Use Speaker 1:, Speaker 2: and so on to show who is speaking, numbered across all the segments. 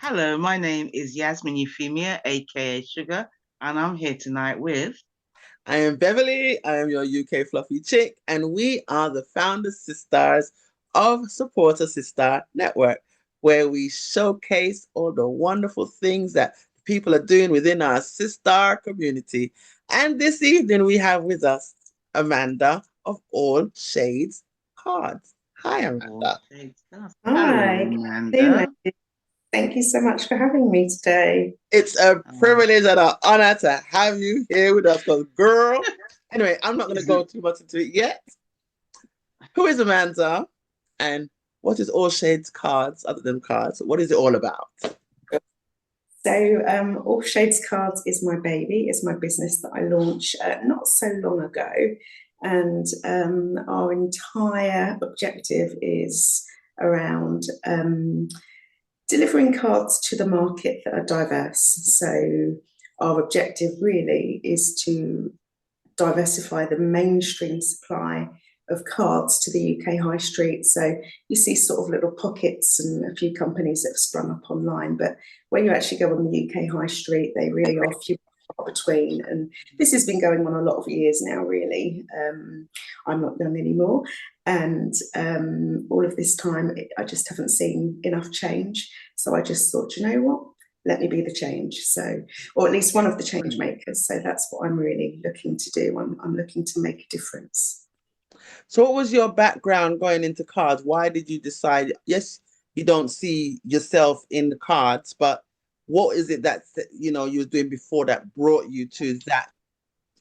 Speaker 1: Hello, my name is Yasmin Euphemia, aka Sugar, and I'm here tonight with.
Speaker 2: I am Beverly. I am your UK fluffy chick, and we are the founders, Sis-Stars of Supporter Sis-Star Network, where we showcase all the wonderful things that people are doing within our Sis-Star community. And this evening, we have with us Amanda of All Shades Cards. Hi,
Speaker 1: All
Speaker 2: Amanda.
Speaker 1: Shades Stuff. Hello,
Speaker 3: Hi, good afternoon,
Speaker 1: Amanda.
Speaker 3: ladies. Thank you so much for having me today.
Speaker 2: It's a
Speaker 1: Oh,
Speaker 2: privilege and an honor to have you here with us, because, girl, anyway, I'm not going to
Speaker 1: is
Speaker 2: go
Speaker 1: it?
Speaker 2: too much into it yet. Who is Amanda? And what is All Shades Cards, other than cards? What is it all about?
Speaker 3: All Shades Cards is my baby. It's my business that I launched not so long ago. And our entire objective is around delivering cards to the market that are diverse. So our objective really is to diversify the mainstream supply of cards to the UK high street. So you see sort of little pockets and a few companies that have sprung up online, but when you actually go on the UK high street, they really are few between. And this has been going on a lot of years now, really. I'm not young anymore. And all of this time, I just haven't seen enough change. So I just thought, you know what? Let me be the change. So, or at least one of the change makers. So that's what I'm really looking to do. I'm looking to make a difference.
Speaker 2: So, what was your background going into cards? Why did you decide? Yes, you don't see yourself in the cards, but what is it that you were doing before that brought you to that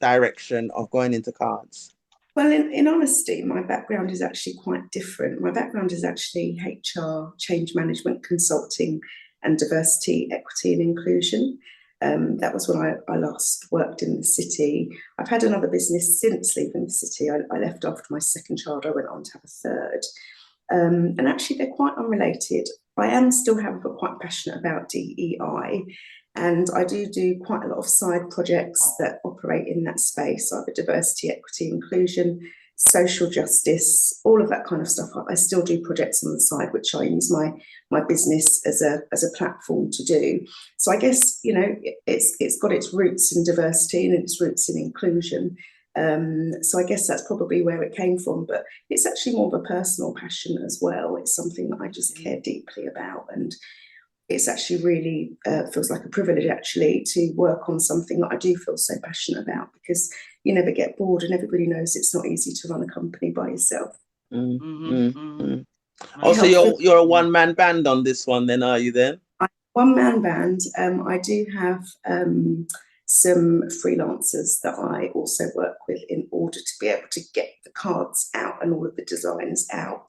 Speaker 2: direction of going into cards?
Speaker 3: Well, in honesty, my background is actually quite different. My background is actually HR, change management, consulting, and diversity, equity, and inclusion. That was when I last worked in the city. I've had another business since leaving the city. I left after my second child. I went on to have a third. And actually, they're quite unrelated. I am still, however, quite passionate about DEI. And I do quite a lot of side projects that operate in that space, either diversity, equity, inclusion, social justice, all of that kind of stuff. I still do projects on the side, which I use my business as a platform to do. So I guess it's got its roots in diversity and its roots in inclusion. So I guess that's probably where it came from, but it's actually more of a personal passion as well. It's something that I just care deeply about, and it's actually really feels like a privilege actually to work on something that I do feel so passionate about, because you never get bored, and everybody knows it's not easy to run a company by yourself.
Speaker 2: Mm,
Speaker 1: Mm-hmm,
Speaker 2: mm,
Speaker 1: mm-hmm.
Speaker 2: mm. Oh,
Speaker 3: It
Speaker 2: so
Speaker 3: helps with
Speaker 2: you're a one-man band on this one, then, are you then?
Speaker 3: one man band. I do have some freelancers that I also work with in order to be able to get the cards out and all of the designs out.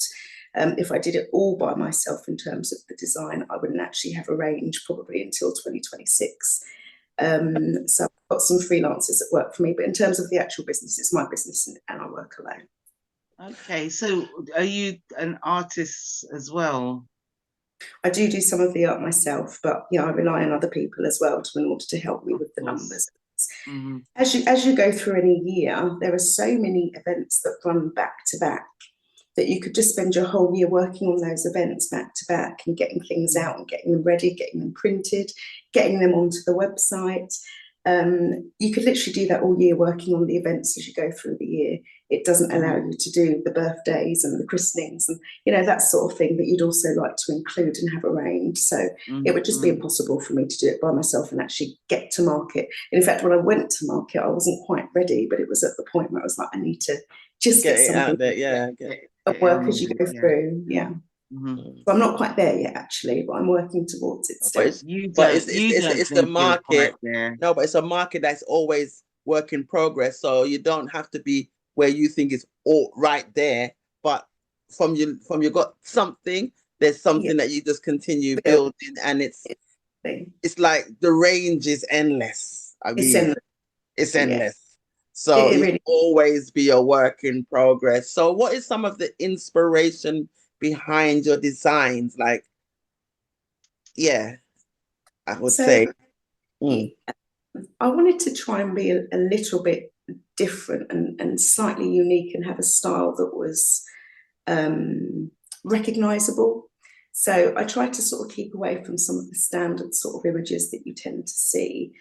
Speaker 3: If I did it all by myself in terms of the design, I wouldn't actually have a range probably until 2026. So I've got some freelancers that work for me, but in terms of the actual business, it's my business, and I work alone.
Speaker 1: Okay, so are you an artist as well?
Speaker 3: I do some of the art myself, but yeah, I rely on other people as well in order to help me
Speaker 1: Of
Speaker 3: with the
Speaker 1: course.
Speaker 3: numbers.
Speaker 1: Mm-hmm.
Speaker 3: As you go through any year, there are so many events that run back to back that you could just spend your whole year working on those events back to back and getting things out and getting them ready, getting them printed, getting them onto the website. You could literally do that all year working on the events as you go through the year. It doesn't allow you to do the birthdays and the christenings and that sort of thing that you'd also like to include and have arranged. So it would just be
Speaker 1: Mm-hmm.
Speaker 3: impossible for me to do it by myself and actually get to market. And in fact, when I went to market, I wasn't quite ready, but it was at the point where I was like, I need to just
Speaker 2: Get
Speaker 3: get
Speaker 2: it
Speaker 3: something
Speaker 2: out there, yeah.
Speaker 3: of
Speaker 1: Get
Speaker 3: work
Speaker 1: on
Speaker 3: as
Speaker 1: with
Speaker 3: you
Speaker 1: it,
Speaker 3: go
Speaker 1: yeah.
Speaker 3: through. Yeah.
Speaker 1: Mm-hmm.
Speaker 2: Mm.
Speaker 3: So I'm not quite there yet, actually, but I'm working towards it
Speaker 2: But
Speaker 3: still.
Speaker 2: it's
Speaker 1: You
Speaker 2: but
Speaker 1: don't you don't
Speaker 2: it's the
Speaker 1: think you're quite
Speaker 2: market.
Speaker 1: there.
Speaker 2: No, but it's a market that's always work in progress. So you don't have to be where you think is all right there, but from you got something, there's
Speaker 3: Yeah,
Speaker 2: something that you just continue
Speaker 3: build
Speaker 2: building, and it's
Speaker 3: it.
Speaker 2: it's like the range is endless. I
Speaker 3: It's
Speaker 2: mean,
Speaker 3: in.
Speaker 2: it's
Speaker 3: Yeah,
Speaker 2: endless. So
Speaker 3: it
Speaker 2: you
Speaker 3: really.
Speaker 2: always be a work in progress. So what is some of the inspiration behind your designs? Like, yeah, I would
Speaker 3: So
Speaker 2: say. Mm,
Speaker 3: I wanted to try and be a little bit different and slightly unique and have a style that was recognizable. So I try to sort of keep away from some of the standard sort of images that you tend to see.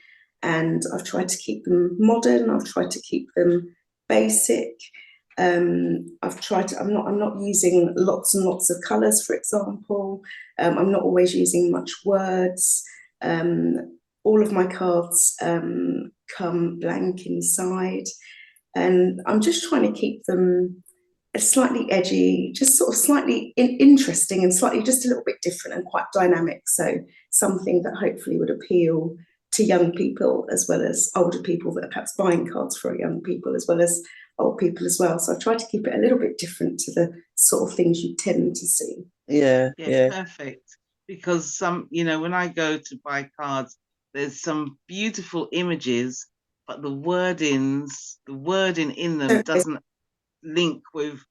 Speaker 3: And I've tried to keep them modern. I've tried to keep them basic. I'm not using lots and lots of colours, for example. I'm not always using much words. All of my cards come blank inside. And I'm just trying to keep them slightly edgy, just sort of slightly interesting and slightly just a little bit different and quite dynamic. So something that hopefully would appeal to young people as well as older people that are perhaps buying cards for young people as well as old people as well. So I've tried to keep it a little bit different to the sort of things you tend to see.
Speaker 2: Yeah,
Speaker 1: Yeah, perfect. Because when I go to buy cards, there's some beautiful images, but the wording in them doesn't link with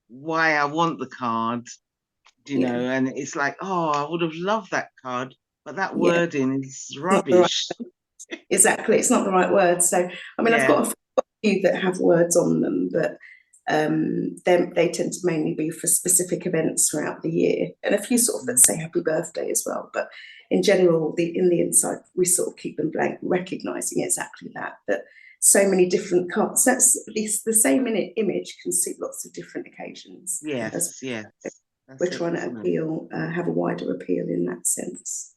Speaker 1: why I want the card, and it's like, oh, I would have loved that card, but that wording is rubbish.
Speaker 3: Exactly, it's not the right word. So, I mean, I've got a few that have words on them, but they tend to mainly be for specific events throughout the year, and a few sort of that say happy birthday as well. But in general, in the inside, we sort of keep them blank, recognizing exactly that so many different cards. That's at least the same image can suit lots of different occasions.
Speaker 1: Yes.
Speaker 3: We're trying to have a wider appeal in that sense.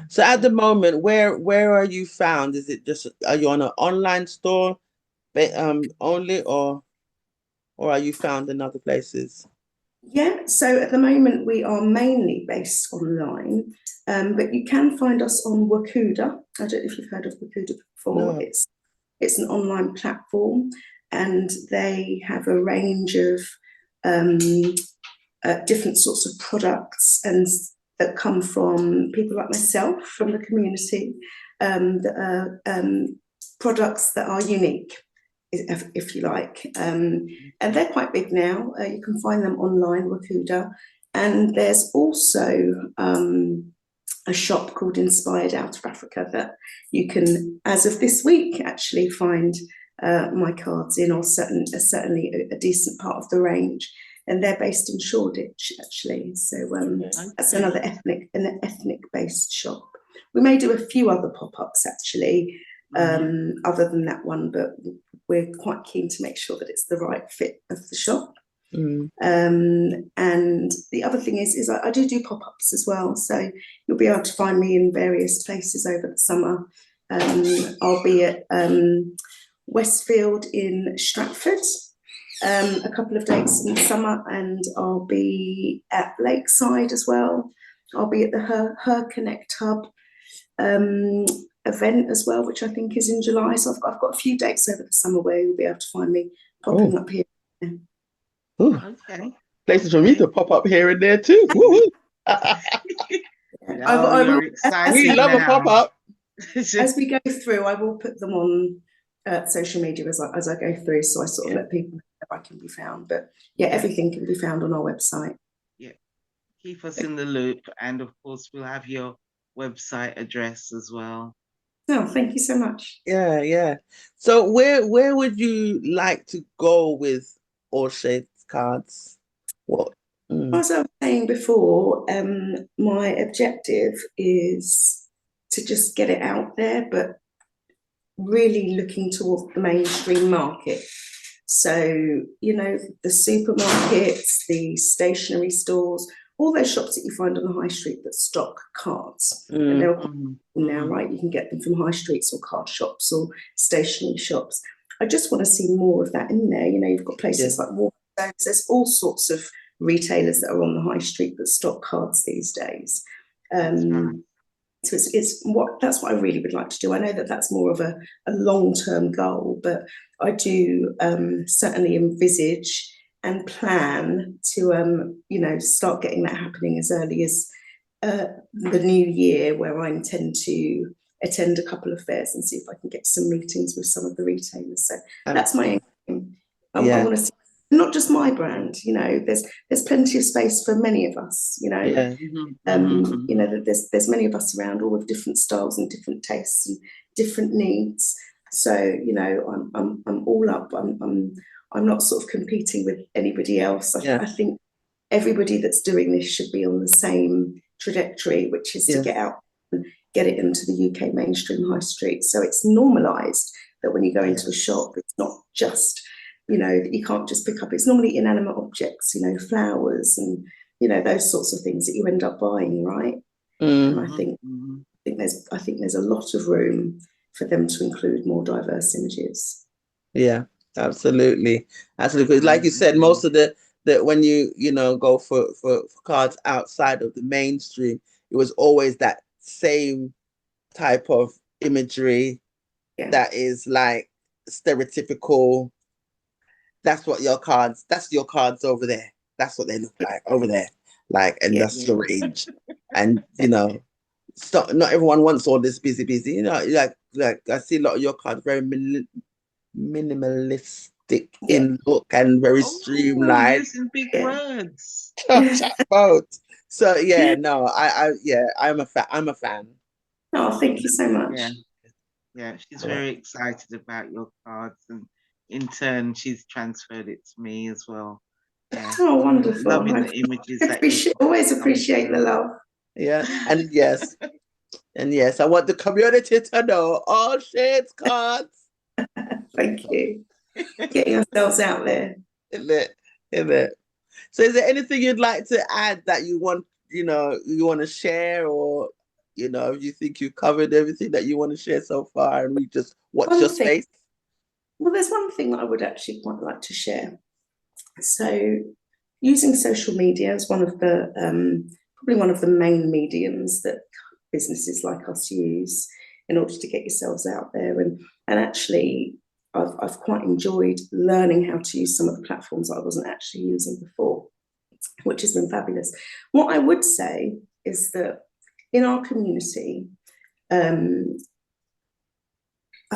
Speaker 2: So at the moment, where are you found? Is it are you on an online store only, or are you found in other places?
Speaker 3: Yeah, so at the moment we are mainly based online, but you can find us on Wakuda. I don't know if you've heard of Wakuda before.
Speaker 2: No.
Speaker 3: It's an online platform, and they have a range of different sorts of products and that come from people like myself from the community, that are products that are unique, if you like. And they're quite big now. You can find them online, Wakuda. And there's also a shop called Inspired out of Africa that you can, as of this week, actually find my cards in, or certainly a decent part of the range. And they're based in Shoreditch, actually. So that's another ethnic-based shop. We may do a few other pop-ups, actually, other than that one, but we're quite keen to make sure that it's the right fit of the shop. And the other thing is I do pop-ups as well. So you'll be able to find me in various places over the summer. I'll be at Westfield in Stratford, a couple of dates in the summer, and I'll be at Lakeside as well. I'll be at the Her Connect Hub event as well, which I think is in July. So I've got a few dates over the summer where you'll be able to find me popping up here.
Speaker 2: Okay. Places for me to pop up here and there too.
Speaker 1: You're excited.
Speaker 2: We love a pop-up.
Speaker 3: As we go through, I will put them on social media as I go through, so I sort of let people know if I can be found. But yeah, everything can be found on our website.
Speaker 1: Yeah, keep us in the loop, and of course we'll have your website address as well.
Speaker 3: No, thank you so much.
Speaker 2: Yeah. So where would you like to go with All Shades cards?
Speaker 3: As I was saying before, my objective is to just get it out there, but really looking towards the mainstream market. So, the supermarkets, the stationery stores, all those shops that you find on the high street that stock cards. And they're now, right? You can get them from high streets or card shops or stationery shops. I just want to see more of that in there. You've got places like Waterstones. There's all sorts of retailers that are on the high street that stock cards these days. So that's what I really would like to do. I know that that's more of a long-term goal, but I do certainly envisage and plan to start getting that happening as early as the new year, where I intend to attend a couple of fairs and see if I can get some meetings with some of the retailers. So that's my aim. I want to see not just my brand, there's plenty of space for many of us, there's many of us around, all with different styles and different tastes and different needs. So, I'm all up. I'm not sort of competing with anybody else. I think everybody that's doing this should be on the same trajectory, which is to get out and get it into the UK mainstream high street. So it's normalised that when you go into a shop, it's not just, you know, that you can't just pick up. It's normally inanimate objects, you know, flowers and, you know, those sorts of things that you end up buying, right? And I think there's a lot of room for them to include more diverse images.
Speaker 2: Yeah, absolutely. Absolutely. Like you said, most of the when you know, go for cards outside of the mainstream, it was always that same type of imagery that is like stereotypical. That's your cards over there. That's what they look like over there. Like, and that's the range. And you know, so not everyone wants all this busy. You know, like I see a lot of your cards very minimalistic in look and very streamlined.
Speaker 1: Using big words.
Speaker 2: So yeah, no, I'm a fan. I'm a fan.
Speaker 3: Oh, thank you so much.
Speaker 1: Yeah, she's very excited about your cards, and in turn, she's transferred it to me as well. Yeah.
Speaker 3: Oh, wonderful!
Speaker 1: Loving the images.
Speaker 3: Always appreciate the love.
Speaker 2: Yeah, and yes, I want the community to know all shades cards.
Speaker 3: Thank you. Getting ourselves out there.
Speaker 2: Isn't it? So, is there anything you'd like to add that you want to share, or you know, you think you covered everything that you want to share so far, and we just watch your space?
Speaker 3: Well, there's one thing that I would actually quite like to share. So, using social media is probably one of the main mediums that businesses like us use in order to get yourselves out there. And actually, I've quite enjoyed learning how to use some of the platforms that I wasn't actually using before, which has been fabulous. What I would say is that in our community, I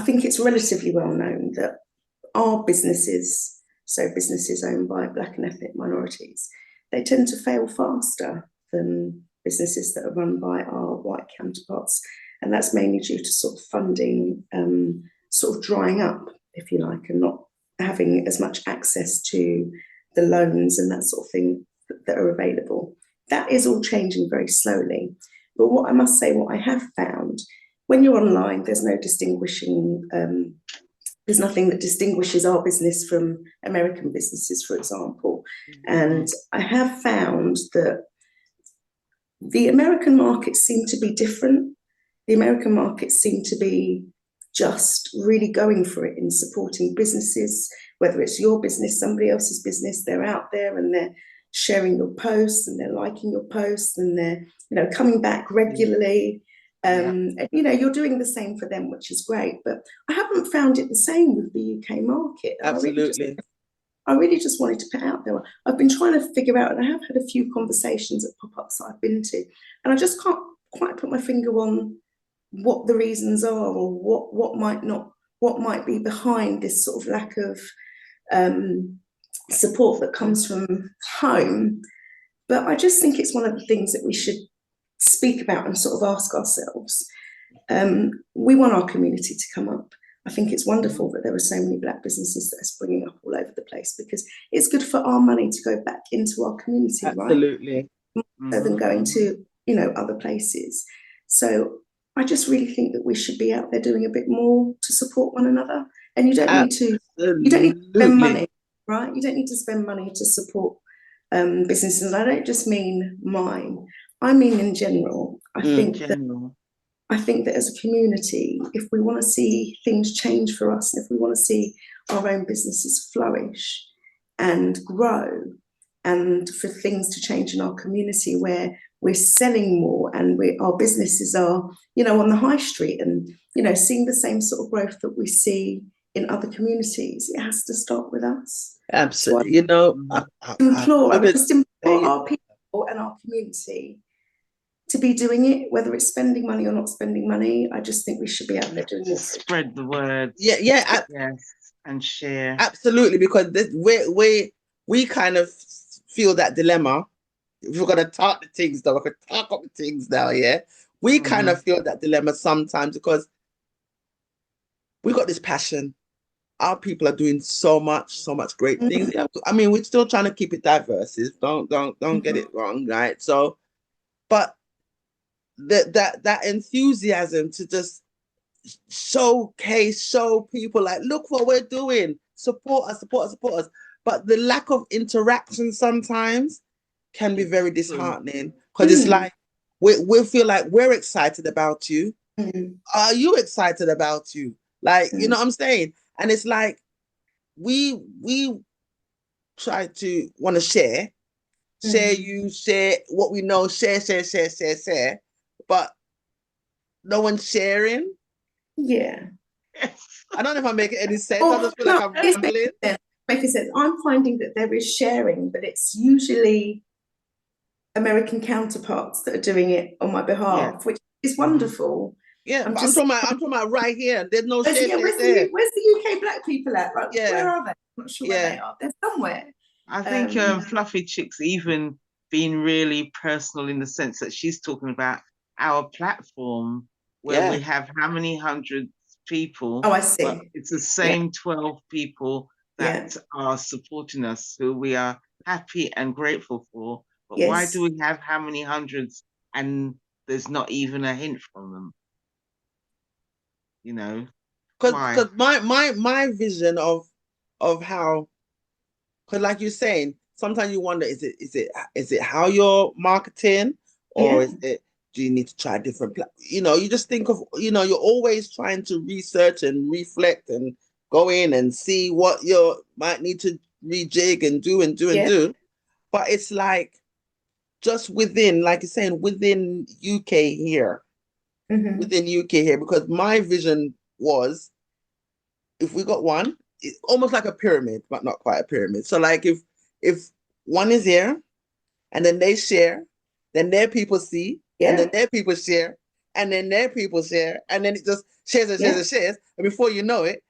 Speaker 3: think it's relatively well known that our businesses, so businesses owned by Black and ethnic minorities, they tend to fail faster than businesses that are run by our white counterparts. And that's mainly due to sort of funding sort of drying up, if you like, and not having as much access to the loans and that sort of thing that are available. That is all changing very slowly. But what I must say, what I have found, when you're online, there's no distinguishing, there's nothing that distinguishes our business from American businesses, for example. And I have found that the American markets seem to be different. The American markets seem to be just really going for it in supporting businesses, whether it's your business, somebody else's business. They're out there and they're sharing your posts and they're liking your posts and they're, you know, coming back regularly. And, you know, you're doing the same for them, which is great. But I haven't found it the same with the UK market.
Speaker 2: Absolutely.
Speaker 3: I really just wanted to put out there. I've been trying to figure out, and I have had a few conversations at pop-ups that I've been to, and I just can't quite put my finger on what the reasons are or what might be behind this sort of lack of support that comes from home. But I just think it's one of the things that we should speak about and sort of ask ourselves. We want our community to come up. I think it's wonderful that there are so many Black businesses that are springing up all over the place, because it's good for our money to go back into our community,
Speaker 2: absolutely,
Speaker 3: right? Rather than going to, you know, other places. So I just really think that we should be out there doing a bit more to support one another. And you don't need to spend money, right? You don't need to spend money to support businesses. I don't just mean mine. I mean in general. I think that as a community, if we want to see things change for us, and if we want to see our own businesses flourish and grow, and for things to change in our community where we're selling more and our businesses are, you know, on the high street and, you know, seeing the same sort of growth that we see in other communities, it has to start with us.
Speaker 2: Absolutely. You know,
Speaker 3: I implore our people and our community to be doing it, whether it's spending money or not spending money. I just think we should be out there doing it.
Speaker 1: Spread the word.
Speaker 2: Yes,
Speaker 1: and share.
Speaker 2: Absolutely, because we kind of feel that dilemma. If we're gonna talk the things, though, we could talk up the things now. Yeah, we kind of feel that dilemma sometimes because we got this passion, our people are doing so much great things. Yeah, I mean, we're still trying to keep it diverse. Don't get it wrong, right? So, but that enthusiasm to just show people like, look what we're doing, support us. But the lack of interaction sometimes can be very disheartening, because it's like we feel like we're excited about you. Are you excited about you? Like, you know what I'm saying? And it's like we try to want to share what we know, share, but no one's sharing.
Speaker 3: Yeah.
Speaker 2: I don't know if I'm making any sense.
Speaker 3: Oh,
Speaker 2: I just feel
Speaker 3: no,
Speaker 2: like I'm rambling.
Speaker 3: making sense. I'm finding that there is sharing, but it's usually American counterparts that are doing it on my behalf, which is wonderful.
Speaker 2: Yeah, but I'm talking about right here. There's no share.
Speaker 3: Where's the UK black people at? Like,
Speaker 2: Yeah.
Speaker 3: where are they? I'm not sure where they are. They're somewhere.
Speaker 1: I think Fluffy Chick's even been really personal in the sense that she's talking about our platform where we have how many hundred people.
Speaker 3: Oh, I see.
Speaker 1: But it's the same 12 people that are supporting us, who we are happy and grateful for. But why do we have how many hundreds and there's not even a hint from them? You know,
Speaker 2: because my vision of how, because like you're saying, sometimes you wonder, is it how you're marketing, or is it, do you need to try different you know, you just think of, you know, you're always trying to research and reflect and go in and see what you might need to rejig and do. But it's like, just within, like you're saying, within UK here, because my vision was, if we got one, it's almost like a pyramid, but not quite a pyramid. So like if one is here, and then they share, then their people see, and then their people share, and then their people share, and then it just shares and shares. And before you know it,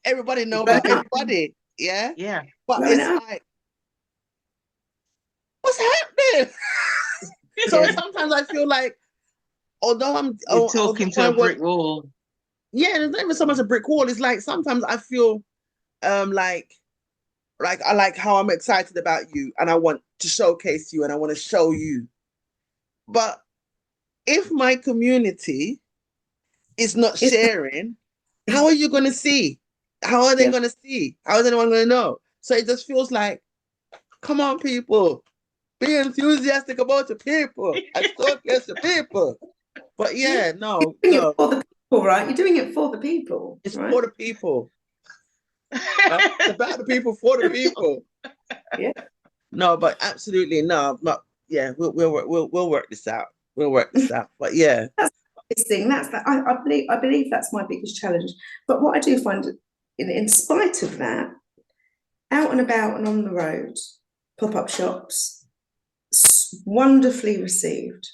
Speaker 2: everybody know about everybody. Yeah.
Speaker 1: Yeah.
Speaker 2: But it's like, what's happening? So sometimes I feel like, although
Speaker 1: you're talking to a brick wall.
Speaker 2: Yeah, there's not even so much a brick wall. It's like sometimes I feel like I like how I'm excited about you, and I want to showcase you, and I want to show you. But if my community is not sharing, how are you going to see? How are they going to see? How is anyone going to know? So it just feels like, come on, people, be enthusiastic about your people and showcase your people. But no.
Speaker 3: For the people, right? You're doing it for the people.
Speaker 2: It's for the people. It's about the people, for the people.
Speaker 3: Yeah.
Speaker 2: No, but absolutely no. Not. Yeah, we'll work this out. We'll work this out. But yeah,
Speaker 3: that's the thing. I believe that's my biggest challenge. But what I do find, in spite of that, out and about and on the road, pop-up shops, wonderful sales,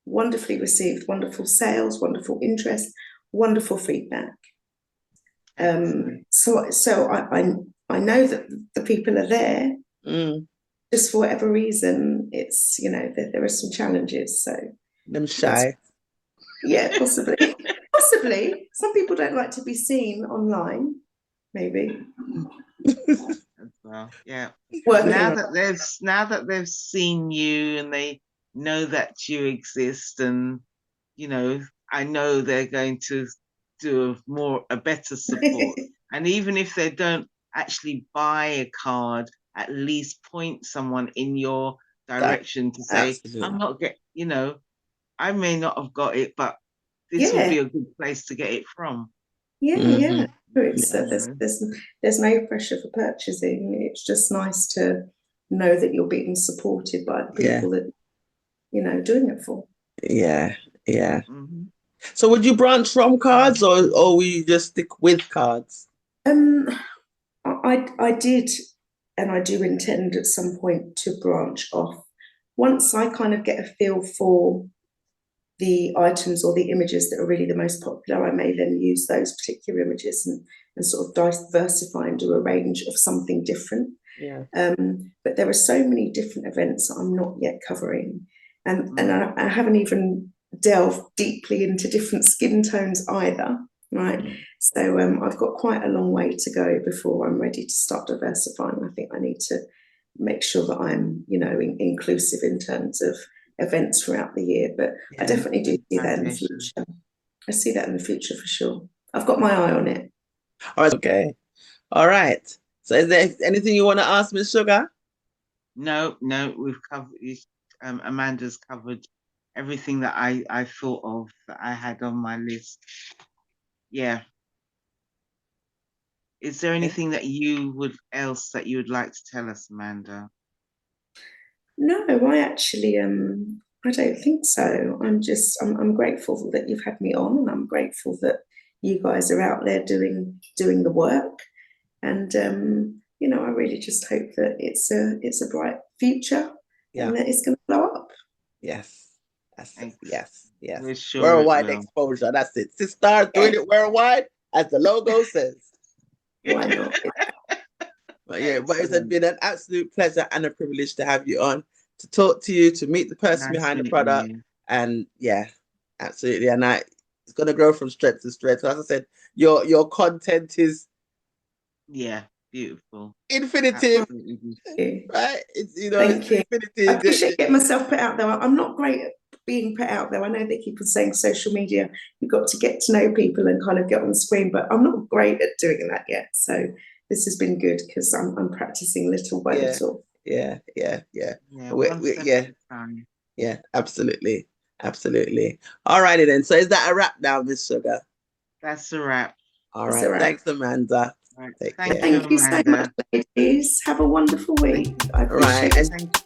Speaker 3: wonderful interest, wonderful feedback. So I know that the people are there. Just for whatever reason, it's, you know, there are some challenges. So
Speaker 2: them shy.
Speaker 3: Yeah, possibly. Possibly. Some people don't like to be seen online, maybe.
Speaker 1: Well, yeah. Now that they've seen you and they know that you exist, and you know, I know they're going to do a better support. And even if they don't actually buy a card, at least point someone in your direction to say, absolutely. I'm not you know, I may not have got it, but this will be a good place to get it from.
Speaker 3: Yeah. It's, there's no pressure for purchasing. It's just nice to know that you're being supported by the people that, you know, doing it for.
Speaker 2: Yeah. So would you branch from cards, or will you just stick with cards?
Speaker 3: I did, and I do intend at some point to branch off. Once I kind of get a feel for the items or the images that are really the most popular, I may then use those particular images and sort of diversify and do a range of something different. But there are so many different events that I'm not yet covering, and I haven't even delved deeply into different skin tones either. Right. So I've got quite a long way to go before I'm ready to start diversifying. I think I need to make sure that I'm, inclusive in terms of events throughout the year. But I definitely do see that in the future. I see that in the future for sure. I've got my eye on it.
Speaker 2: All right. Okay. All right. So is there anything you want to ask Miss Sugar?
Speaker 1: No, we've covered. Amanda's covered everything that I thought of that I had on my list. Yeah. Is there anything that you would like to tell us, Amanda?
Speaker 3: No, I actually I don't think so. I'm grateful that you've had me on, and I'm grateful that you guys are out there doing the work. And I really just hope that it's a bright future, and that it's going to blow up.
Speaker 2: Yes. Yes.
Speaker 1: We're sure
Speaker 2: worldwide exposure. That's it. Sis-Star doing it worldwide, as the logo says.
Speaker 3: Why not?
Speaker 2: But it's been an absolute pleasure and a privilege to have you on, to talk to you, to meet the person behind the product. And yeah, absolutely. And it's going to grow from strength to strength. As I said, your content is
Speaker 1: beautiful,
Speaker 3: Right?
Speaker 2: infinitive. It's
Speaker 3: Thank you.
Speaker 2: infinitive.
Speaker 3: I appreciate getting myself put out there. I'm not great at being put out there. I know they keep on saying social media, you've got to get to know people and kind of get on the screen, but I'm not great at doing that yet. So this has been good because I'm practicing little by little.
Speaker 2: Yeah, absolutely. All righty then. So is that a wrap now, Miss Sugar?
Speaker 1: That's a wrap.
Speaker 2: All right. Thanks, Amanda.
Speaker 1: Right.
Speaker 3: Thank you so much, ladies. Have a wonderful week. I appreciate it.